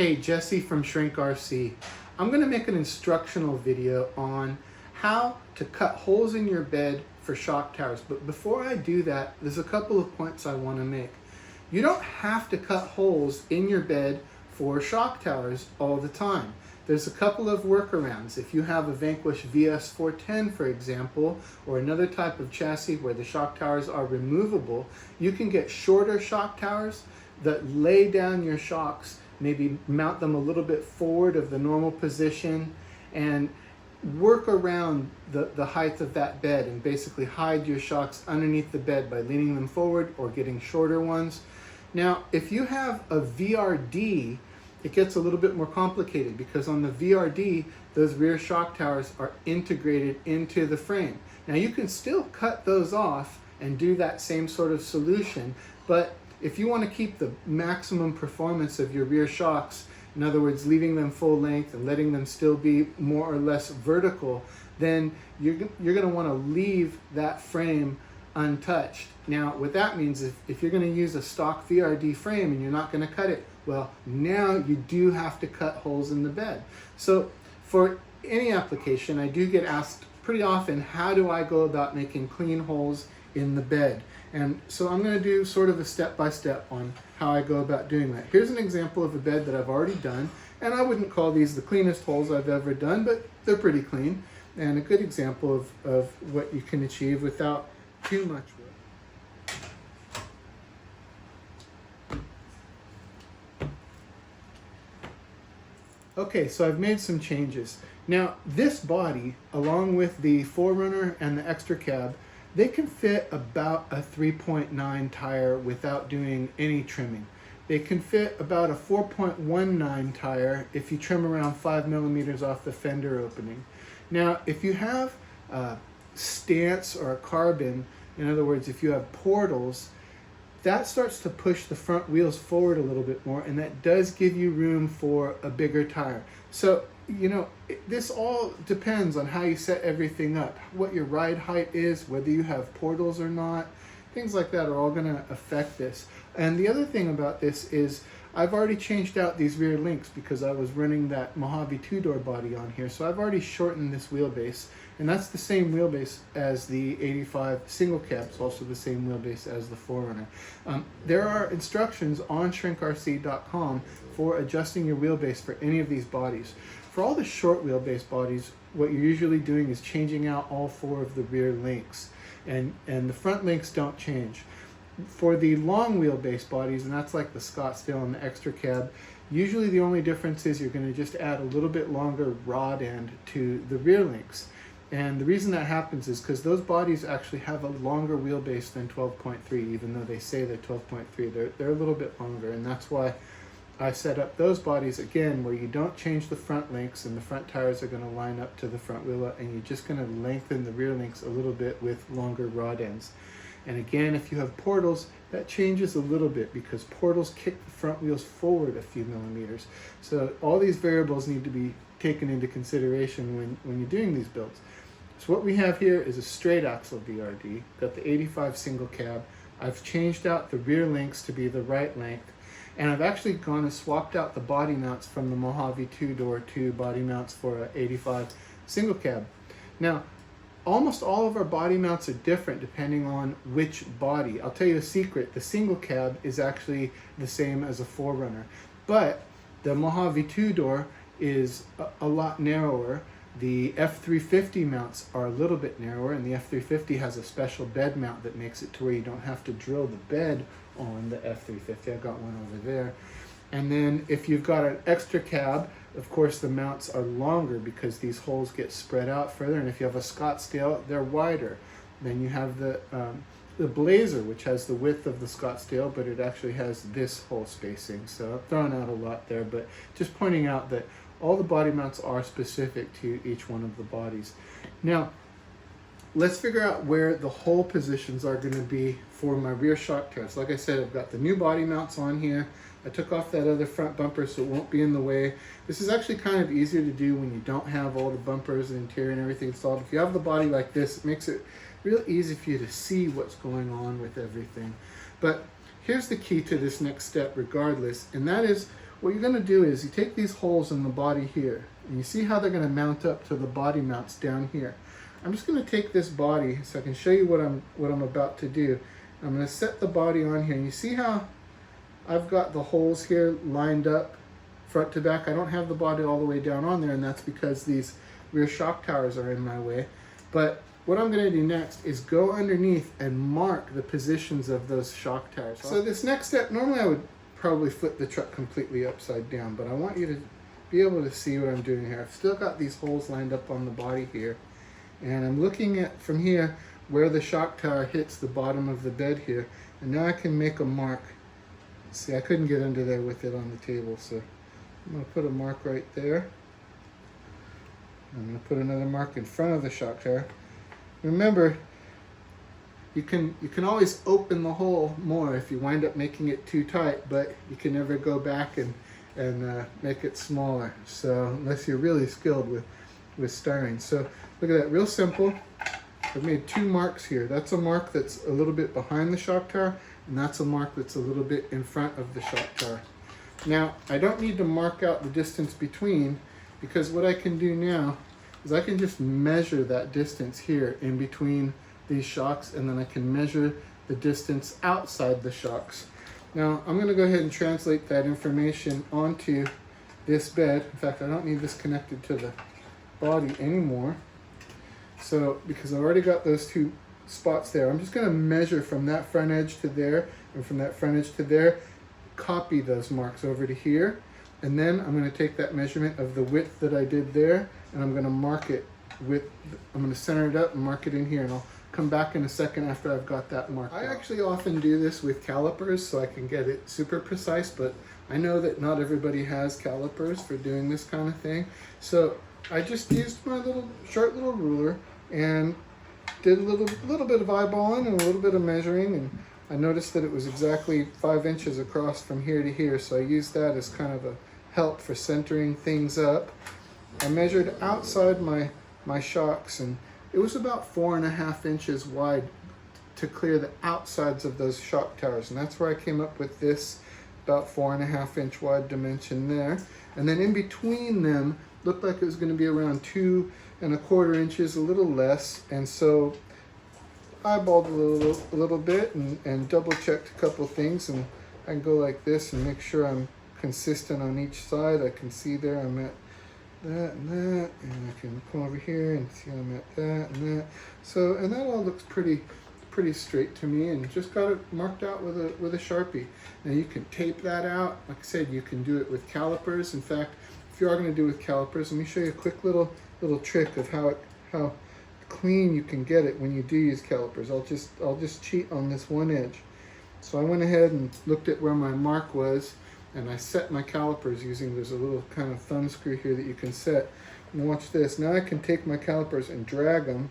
Hey, Jesse from Shrink RC. I'm going to make an instructional video on how to cut holes in your bed for shock towers. But before I do that, there's a couple of points I want to make. You don't have to cut holes in your bed for shock towers all the time. There's a couple of workarounds. If you have a Vanquish VS410, for example, or another type of chassis where the shock towers are removable, you can get shorter shock towers that lay down your shocks, maybe mount them a little bit forward of the normal position, and work around the height of that bed and basically hide your shocks underneath the bed by leaning them forward or getting shorter ones. Now, if you have a VRD, it gets a little bit more complicated because on the VRD, those rear shock towers are integrated into the frame. Now, you can still cut those off and do that same sort of solution, but if you want to keep the maximum performance of your rear shocks, in other words, leaving them full length and letting them still be more or less vertical, then you're going to want to leave that frame untouched. Now, what that means is if you're going to use a stock VRD frame and you're not going to cut it, well, now you do have to cut holes in the bed. So for any application, I do get asked pretty often, how do I go about making clean holes in the bed? And so I'm going to do sort of a step-by-step on how I go about doing that. Here's an example of a bed that I've already done, and I wouldn't call these the cleanest holes I've ever done, but they're pretty clean, and a good example of what you can achieve without too much work. Okay, so I've made some changes. Now, this body, along with the 4Runner and the extra cab, they can fit about a 3.9 tire without doing any trimming. They can fit about a 4.19 tire if you trim around 5 millimeters off the fender opening. Now, if you have a stance or a carbon, in other words, if you have portals, that starts to push the front wheels forward a little bit more, and that does give you room for a bigger tire. So, you know, this all depends on how you set everything up, what your ride height is, whether you have portals or not. Things like that are all going to affect this. And the other thing about this is I've already changed out these rear links because I was running that Mojave 2-door body on here. So I've already shortened this wheelbase, and that's the same wheelbase as the 85 single cab. It's also the same wheelbase as the 4Runner. There are instructions on shrinkrc.com for adjusting your wheelbase for any of these bodies. For all the short wheelbase bodies, what you're usually doing is changing out all 4 of the rear links, and the front links don't change. For the long wheelbase bodies, and that's like the Scottsdale and the extra cab, usually the only difference is you're going to just add a little bit longer rod end to the rear links. And the reason that happens is because those bodies actually have a longer wheelbase than 12.3, even though they say they're 12.3. They're a little bit longer, and that's why I set up those bodies again where you don't change the front links and the front tires are going to line up to the front wheel, and you're just going to lengthen the rear links a little bit with longer rod ends. And again, if you have portals, that changes a little bit because portals kick the front wheels forward a few millimeters. So all these variables need to be taken into consideration when you're doing these builds. So what we have here is a straight axle VRD, got the 85 single cab. I've changed out the rear links to be the right length, and I've actually gone and swapped out the body mounts from the Mojave 2-door to body mounts for an 85 single cab. Now, almost all of our body mounts are different depending on which body. I'll tell you a secret, the single cab is actually the same as a 4Runner, but the Mojave 2-door is a lot narrower. The F350 mounts are a little bit narrower, and the F350 has a special bed mount that makes it to where you don't have to drill the bed on the F350. I've got one over there. And then if you've got an extra cab, of course the mounts are longer because these holes get spread out further, and if you have a Scottsdale, they're wider. Then you have the Blazer, which has the width of the Scottsdale, but it actually has this hole spacing. So I've thrown out a lot there, but just pointing out that all the body mounts are specific to each one of the bodies. Now, let's figure out where the hole positions are going to be for my rear shock towers. Like I said, I've got the new body mounts on here. I took off that other front bumper so it won't be in the way. This is actually kind of easier to do when you don't have all the bumpers and interior and everything installed. If you have the body like this, it makes it real easy for you to see what's going on with everything. But here's the key to this next step regardless, and that is what you're going to do is you take these holes in the body here, and you see how they're going to mount up to the body mounts down here. I'm just going to take this body so I can show you what I'm about to do. I'm going to set the body on here, and you see how I've got the holes here lined up front to back. I don't have the body all the way down on there, and that's because these rear shock towers are in my way. But what I'm going to do next is go underneath and mark the positions of those shock towers. So this next step, normally I would probably flip the truck completely upside down, but I want you to be able to see what I'm doing here. I've still got these holes lined up on the body here, and I'm looking at from here where the shock tower hits the bottom of the bed here, and now I can make a mark. See, I couldn't get under there with it on the table, so I'm going to put a mark right there. I'm going to put another mark in front of the shock tower. Remember, you can always open the hole more if you wind up making it too tight, but you can never go back and make it smaller. So unless you're really skilled with styrene. So look at that, real simple. I've made 2 marks here. That's a mark that's a little bit behind the shock tower, and that's a mark that's a little bit in front of the shock tower. Now, I don't need to mark out the distance between, because what I can do now is I can just measure that distance here in between these shocks, and then I can measure the distance outside the shocks. Now, I'm going to go ahead and translate that information onto this bed. In fact, I don't need this connected to the body anymore. So, because I've already got those 2 spots there, I'm just going to measure from that front edge to there, and from that front edge to there, copy those marks over to here, and then I'm going to take that measurement of the width that I did there, and I'm going to mark it with, I'm going to center it up and mark it in here, and I'll come back in a second after I've got that marked out. I actually often do this with calipers so I can get it super precise, but I know that not everybody has calipers for doing this kind of thing. So I just used my short little ruler and did a little bit of eyeballing and a little bit of measuring, and I noticed that it was exactly 5 inches across from here to here, so I used that as kind of a help for centering things up. I measured outside my shocks, and it was about 4.5 inches wide to clear the outsides of those shock towers, and that's where I came up with this about 4.5 inch wide dimension there. And then in between them looked like it was going to be around 2.25 inches, a little less, and so eyeballed a little bit and double checked a couple things, and I can go like this and make sure I'm consistent on each side. I can see there I'm at that and that, and I can come over here and see I'm at that and that. So, and that all looks pretty straight to me, and just got it marked out with a Sharpie. Now you can tape that out. Like I said, you can do it with calipers. In fact, if you are going to do it with calipers, let me show you a quick little trick of how clean you can get it when you do use calipers. I'll just cheat on this one edge. So I went ahead and looked at where my mark was, and I set my calipers using, there's a little kind of thumb screw here that you can set. And watch this. Now I can take my calipers and drag them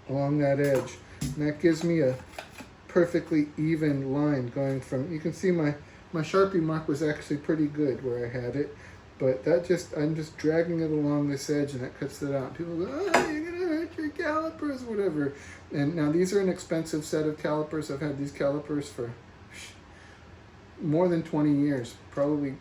along that edge, and that gives me a perfectly even line going from, you can see my Sharpie mark was actually pretty good where I had it. But I'm just dragging it along this edge, and that cuts it out. People go, oh, you're going to hurt your calipers, whatever. And now these are an expensive set of calipers. I've had these calipers for more than 20 years, probably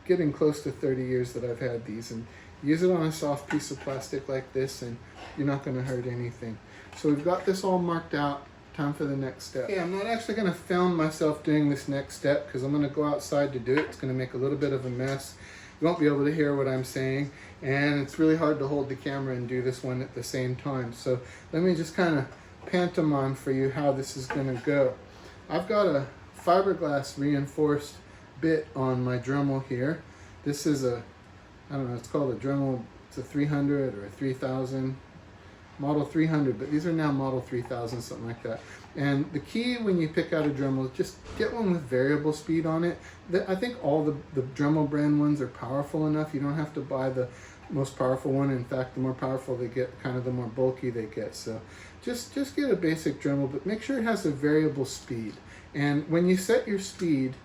getting close to 30 years that I've had these. And use it on a soft piece of plastic like this, and you're not going to hurt anything. So we've got this all marked out. Time for the next step. Okay, I'm not actually going to film myself doing this next step because I'm going to go outside to do it. It's going to make a little bit of a mess. You won't be able to hear what I'm saying, and it's really hard to hold the camera and do this one at the same time. So let me just kind of pantomime for you how this is going to go. I've got a fiberglass reinforced bit on my Dremel here. This is I don't know, it's called a Dremel, it's a 300 or a 3000. Model 300, but these are now Model 3000, something like that. And the key when you pick out a Dremel is just get one with variable speed on it. I think all the Dremel brand ones are powerful enough. You don't have to buy the most powerful one. In fact, the more powerful they get, kind of the more bulky they get. So just get a basic Dremel, but make sure it has a variable speed. And when you set your speed,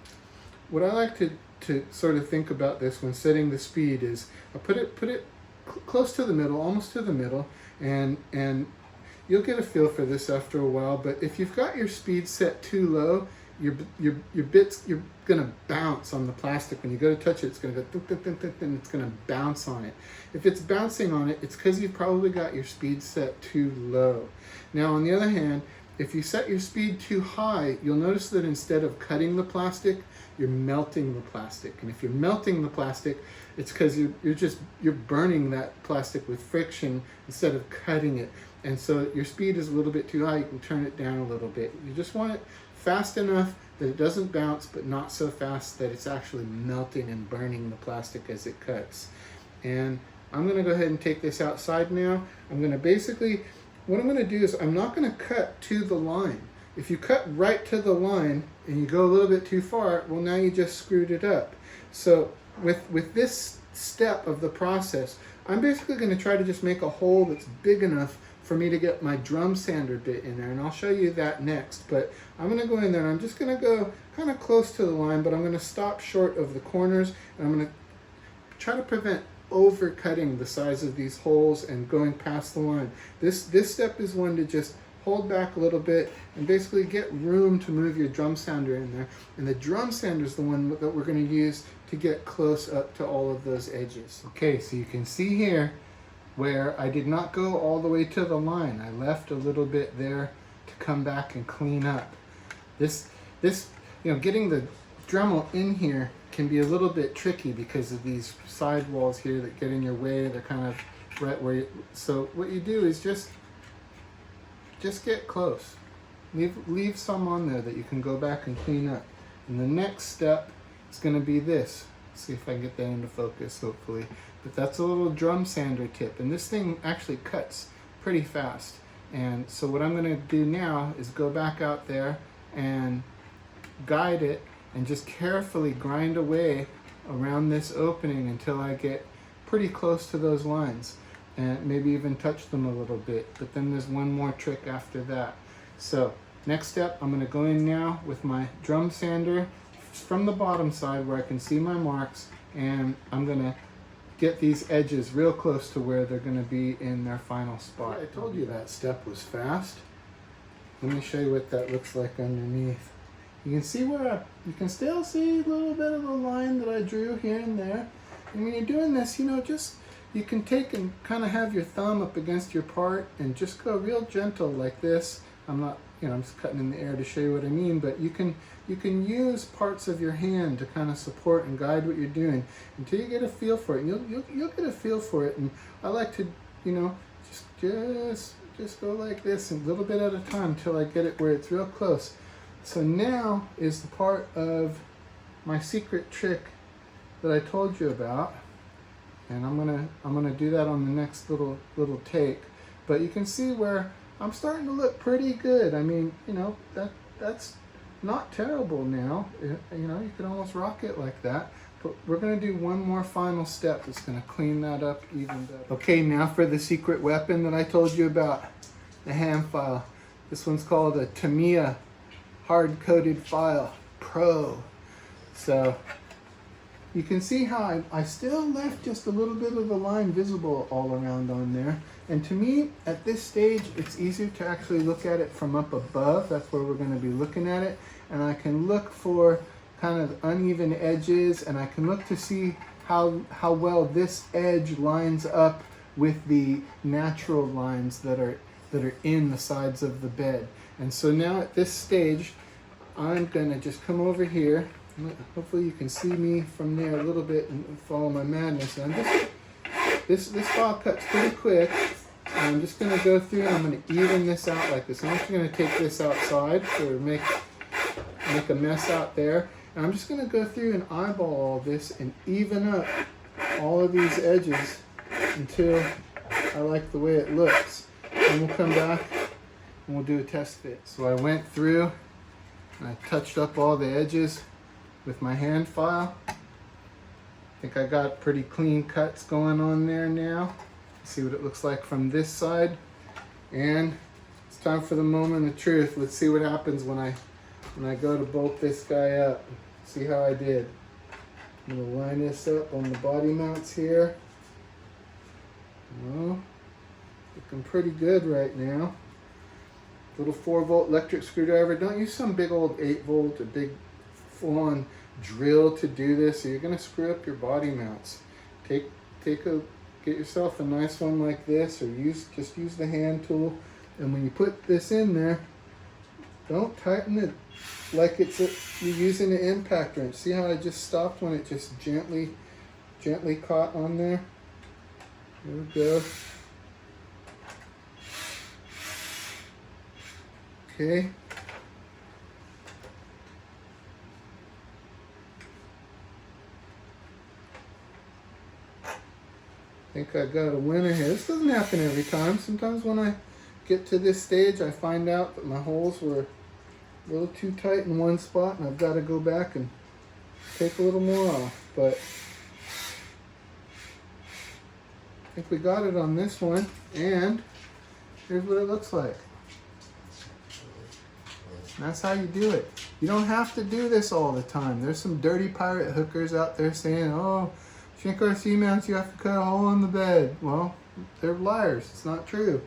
what I like to sort of think about this when setting the speed is I put it close to the middle, almost to the middle, and you'll get a feel for this after a while. But if you've got your speed set too low, your bits, you're gonna bounce on the plastic. When you go to touch it, it's gonna go thunk, thunk, thunk, thunk, and it's gonna bounce on it. If it's bouncing on it, it's because you've probably got your speed set too low. Now, on the other hand, if you set your speed too high, you'll notice that instead of cutting the plastic, you're melting the plastic. And if you're melting the plastic, it's because you're burning that plastic with friction instead of cutting it. And so your speed is a little bit too high. You can turn it down a little bit. You just want it fast enough that it doesn't bounce, but not so fast that it's actually melting and burning the plastic as it cuts. And I'm gonna go ahead and take this outside now. I'm gonna basically, what I'm gonna do is I'm not gonna cut to the line. If you cut right to the line and you go a little bit too far, well, now you just screwed it up. So with this step of the process, I'm basically gonna try to just make a hole that's big enough for me to get my drum sander bit in there, and I'll show you that next. But I'm gonna go in there and I'm just gonna go kind of close to the line, but I'm gonna stop short of the corners, and I'm gonna try to prevent over cutting the size of these holes and going past the line. This step is one to just hold back a little bit and basically get room to move your drum sander in there. And the drum sander is the one that we're going to use to get close up to all of those edges. Okay, so you can see here where I did not go all the way to the line. I left a little bit there to come back and clean up. This, getting the Dremel in here can be a little bit tricky because of these side walls here that get in your way. They're kind of right where you, so what you do is just get close. Leave some on there that you can go back and clean up. And the next step is going to be this. Let's see if I can get that into focus, hopefully. But that's a little drum sander tip, and this thing actually cuts pretty fast. And so what I'm going to do now is go back out there and guide it and just carefully grind away around this opening until I get pretty close to those lines, and maybe even touch them a little bit. But then there's one more trick after that. So next step, I'm going to go in now with my drum sander from the bottom side where I can see my marks, and I'm going to get these edges real close to where they're going to be in their final spot. I told you that step was fast. Let me show you what that looks like underneath. You can see where you can still see a little bit of the line that I drew here and there. And when you're doing this, you can take and kind of have your thumb up against your part and just go real gentle like this. I'm not, I'm just cutting in the air to show you what I mean, but you can use parts of your hand to kind of support and guide what you're doing until you get a feel for it. You'll get a feel for it, and I like to, just go like this a little bit at a time until I get it where it's real close. So now is the part of my secret trick that I told you about, and I'm gonna do that on the next little take. But you can see where I'm starting to look pretty good. I mean, that's not terrible now. You can almost rock it like that. But we're gonna do one more final step that's gonna clean that up even better. Okay, now for the secret weapon that I told you about, the hand file. This one's called a Tamiya hard-coated file Pro. So you can see how I still left just a little bit of the line visible all around on there. And to me, at this stage, it's easier to actually look at it from up above. That's where we're going to be looking at it. And I can look for kind of uneven edges, and I can look to see how well this edge lines up with the natural lines that are in the sides of the bed. And so now at this stage, I'm going to just come over here. Hopefully you can see me from there a little bit and follow my madness. And this file cuts pretty quick. And I'm just going to go through and I'm going to even this out like this. I'm actually going to take this outside to make a mess out there. And I'm just going to go through and eyeball all this and even up all of these edges until I like the way it looks. And we'll come back and we'll do a test fit. So I went through and I touched up all the edges with my hand file. I think I got pretty clean cuts going on there now. Let's see what it looks like from this side. And it's time for the moment of truth. Let's see what happens when I go to bolt this guy up. See how I did. I'm gonna line this up on the body mounts here. Well, looking pretty good right now. little 4-volt electric screwdriver. Don't use some big old 8-volt or big full-on drill to do this, or you're gonna screw up your body mounts. Get yourself a nice one like this, or just use the hand tool. And when you put this in there, don't tighten it like you're using an impact wrench. See how I just stopped when it just gently caught on there? There we go. Okay. I think I got a winner here. This doesn't happen every time. Sometimes when I get to this stage, I find out that my holes were a little too tight in one spot, and I've got to go back and take a little more off. But I think we got it on this one, and here's what it looks like. And that's how you do it. You don't have to do this all the time. There's some dirty pirate hookers out there saying, oh, shrink RC mounts, you have to cut a hole in the bed. Well, they're liars. It's not true.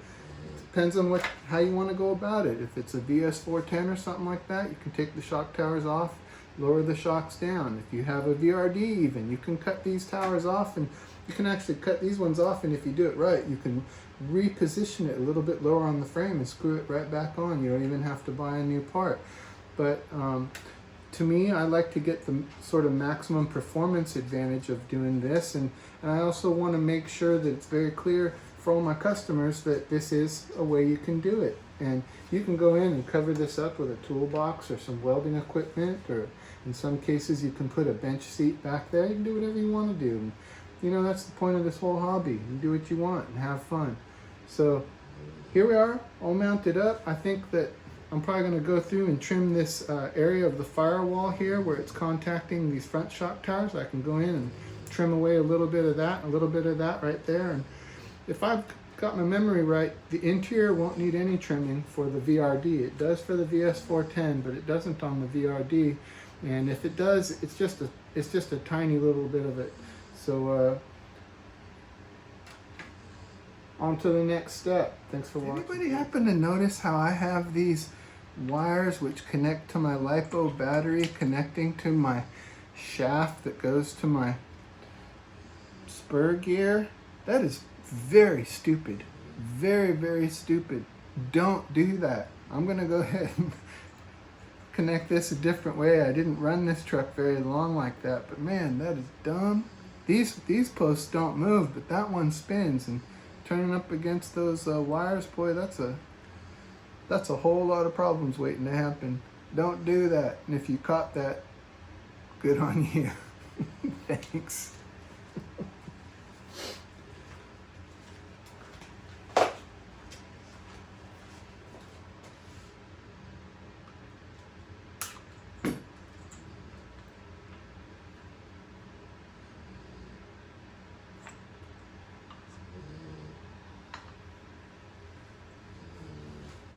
It depends on how you want to go about it. If it's a VS410 or something like that, you can take the shock towers off, lower the shocks down. If you have a VRD even, you can cut these towers off, and you can actually cut these ones off, and if you do it right, you can reposition it a little bit lower on the frame and screw it right back on. You don't even have to buy a new part. But to me, I like to get the sort of maximum performance advantage of doing this, and I also want to make sure that it's very clear for all my customers that this is a way you can do it. And you can go in and cover this up with a toolbox or some welding equipment, or in some cases you can put a bench seat back there. You can do whatever you want to do. And, you know, that's the point of this whole hobby. You do what you want and have fun. So here we are, all mounted up. I think that I'm probably going to go through and trim this area of the firewall here where it's contacting these front shock towers. I can go in and trim away a little bit of that, a little bit of that right there. And if I've got my memory right, the interior won't need any trimming for the VRD. It does for the VS410, but it doesn't on the VRD. And if it does, it's just a tiny little bit of it. So on to the next step. Thanks for watching. Anybody happen to notice how I have these wires which connect to my LiPo battery connecting to my shaft that goes to my spur gear? That is very stupid. Very, very stupid. Don't do that. I'm gonna go ahead and connect this a different way. I didn't run this truck very long like that, but man, that is dumb. These posts don't move, but that one spins, and turning up against those wires, boy, that's a whole lot of problems waiting to happen. Don't do that. And if you caught that, good on you. Thanks.